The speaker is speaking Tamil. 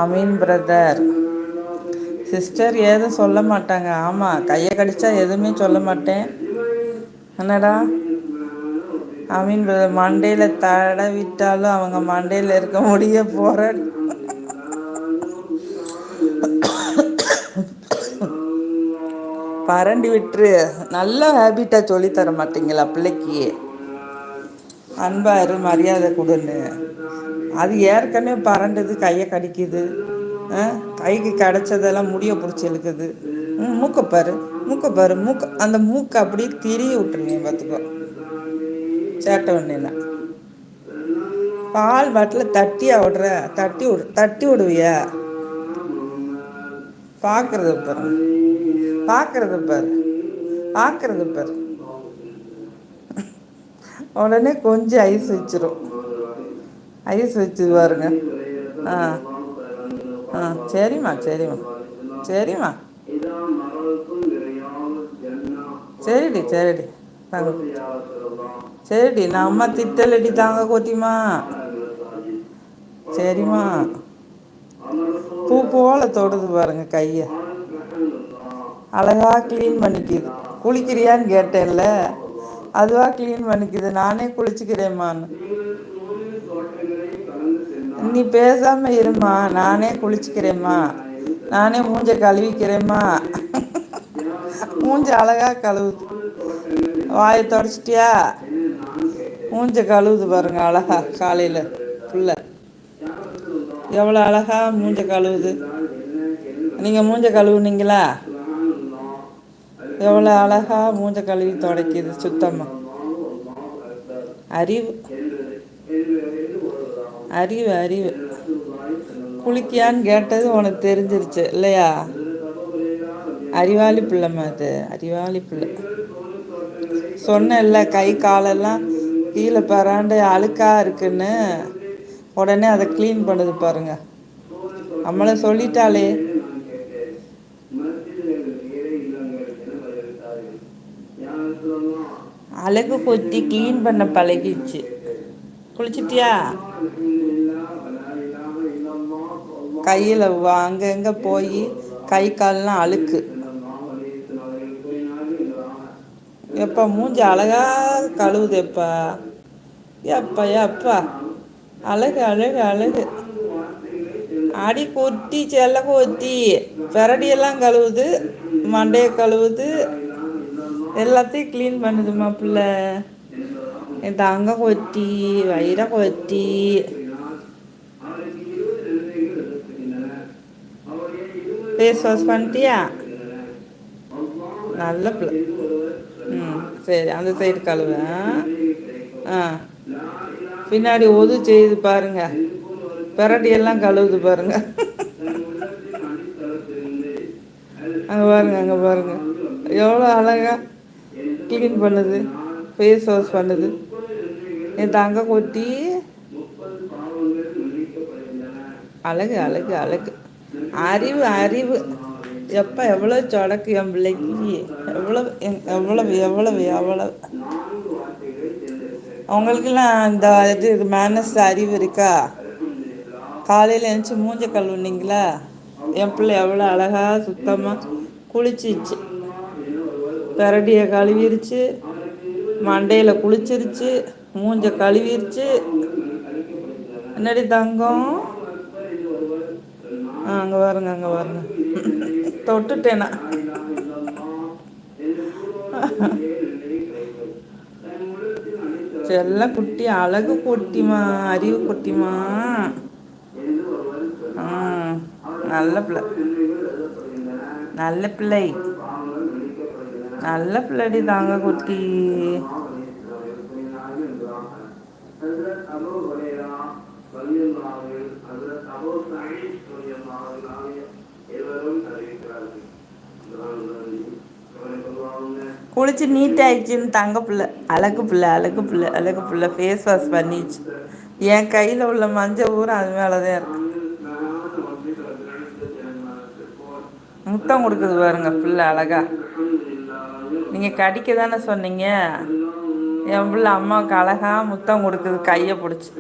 அமீன் பிரதர். சிஸ்டர் ஏதும் சொல்ல மாட்டாங்க. ஆமாம், கையை கடிச்சா எதுவுமே சொல்ல மாட்டேன். என்னடா அமீன் பிரதர் மண்டையில் தடவிட்டாலும் அவங்க மண்டையில் இருக்க முடிய போகிற பரண்டி விட்டுரு. நல்ல ஹேபிட்டாக சொல்லித்தர மாட்டீங்களா பிள்ளைக்கு? அன்பாரு, மரியாதை கொடுன்னு. அது ஏற்கனவே பரண்டுது, கையை கடிக்குது. கைக்கு கிடைச்சதெல்லாம் முடிய பிடிச்சி இழுக்குது. மூக்கைப்பாரு, மூக்கைப்பாரு, அந்த மூக்கை அப்படியே திரிய விட்டுருங்க பார்த்துக்கோ. சேட்டை ஒன்றுனா பால் பாட்டில் தட்டியா விடுற? தட்டி விடுவியா? பார்க்கறது பாரு, பார்க்கறது பாரு, பார்க்கறது பாரு. உடனே கொஞ்சம் ஐஸ் வச்சிரும். ஐஸ் வச்சு பாருங்க. ஆ ஆ சரிம்மா, சரிம்மா, சரிம்மா, சரிடி, சரிடி தாங்க, சரிடி. நான் அம்மா திட்டலடி, தாங்க கொட்டிமா. சரிம்மா. பூ போல தொடுது பாருங்க கையை. அழகா க்ளீன் பண்ணிக்குது. குளிக்கிறியான்னு கேட்டேன்ல, அதுவா க்ளீன் பண்ணிக்குது. நானே குளிச்சுக்கிறேம்மான்னு. நீ பேசாம இருமா, நானே குளிச்சுக்கிறேம்மா, நானே மூஞ்ச கழுவிக்கிறேம்மா. மூஞ்ச அழகா கழுவுது. வாயை தொடச்சிட்டியா? மூஞ்ச கழுவுது பாருங்க அழகா. காலையில் புள்ள எவ்வளோ அழகா மூஞ்ச கழுவுது. நீங்கள் மூஞ்ச கழுவுனீங்களா? எவ்வளோ அழகா மூஞ்ச கழுவி துடைக்குது சுத்தமாக. அறிவு, அறிவு, அறிவு. குளிக்கியான்னு கேட்டது உனக்கு தெரிஞ்சிருச்சு இல்லையா? அறிவாளி பிள்ளைம்மா, அது அறிவாளி பிள்ளை. சொன்னேன்ல, கை காலெல்லாம் கீழே பராண்டு அழுக்கா இருக்குன்னு. உடனே அதை க்ளீன் பண்ணுது பாருங்க. நம்மளை சொல்லிட்டாலே. அழகு கொத்தி க்ளீன் பண்ண பழகிடுச்சு. குளிச்சிட்டியா? கையில் அங்கங்கே போய் கை கால்லாம் அழுக்கு. எப்பா மூஞ்சி அழகா கழுவுது. எப்பா எப்பா எப்பா அழகு, அழகு, அழகு. அடி கொத்தி செல்ல கொத்தி பெரடியெல்லாம் கழுவுது, மண்டையை கழுவுது, எல்லாத்தையும் க்ளீன் பண்ணுதுமா பிள்ளை. என் தங்க கொத்தி, வயிற கொத்தி. ஃபேஸ் வாஷ் பண்ணிட்டியா? நல்ல பிள்ளை. சரி, அந்த சைடு கழுவேன். பின்னாடி ஒது செய்து பாருங்க, பெரடியெல்லாம் கழுவுது பாருங்க. அங்கே பாருங்க, அங்கே பாருங்க எவ்வளோ அழகா க்ளீன் பண்ணுது, ஃபேஸ் வாஷ் பண்ணுது. என் தங்க கொட்டி அழகு, அழகு, அழகு. அறிவு, அறிவு. எப்போ எவ்வளோ சொடக்கு என் பிள்ளைக்கு. எவ்வளவு எவ்வளவு எவ்வளவு எவ்வளவு. அவங்களுக்கெல்லாம் இந்த இது மேனஸ் அறிவு இருக்கா? காலையில் எழுந்துச்சி மூஞ்ச கழுவுனீங்களா? என் பிள்ளை எவ்வளோ அழகாக சுத்தமாக குளிச்சிச்சு. பெரடியை கழுவிருச்சு, மண்டையில் குளிச்சிருச்சு, மூஞ்ச கழுவிருச்சு. என்னடி தங்கம்? அங்கே பாருங்க, அங்கே பாருங்க. தொட்டுட்டேனா? செல்ல குட்டி, அழகு குட்டிமா, அறிவு குட்டிமா. நல்ல பிள்ளை, நல்ல பிள்ளை, நல்ல பிள்ளைடி தாங்க குட்டி. குளிச்சு நீட்டாகிடுச்சின்னு தங்க பிள்ளை. அழகு பிள்ளை, அழகு பிள்ளை, அழகு பிள்ளை. ஃபேஸ் வாஷ் பண்ணிச்சு. என் கையில் உள்ள மஞ்சள் ஊரம் அது மேலே தான் இருக்கு. முத்தம் கொடுக்குது பாருங்க பிள்ளை அழகா. நீங்கள் கடிக்க தானே சொன்னீங்க? என் பிள்ளை அம்மாவுக்கு அழகா முத்தம் கொடுக்குது கையை பிடிச்சி.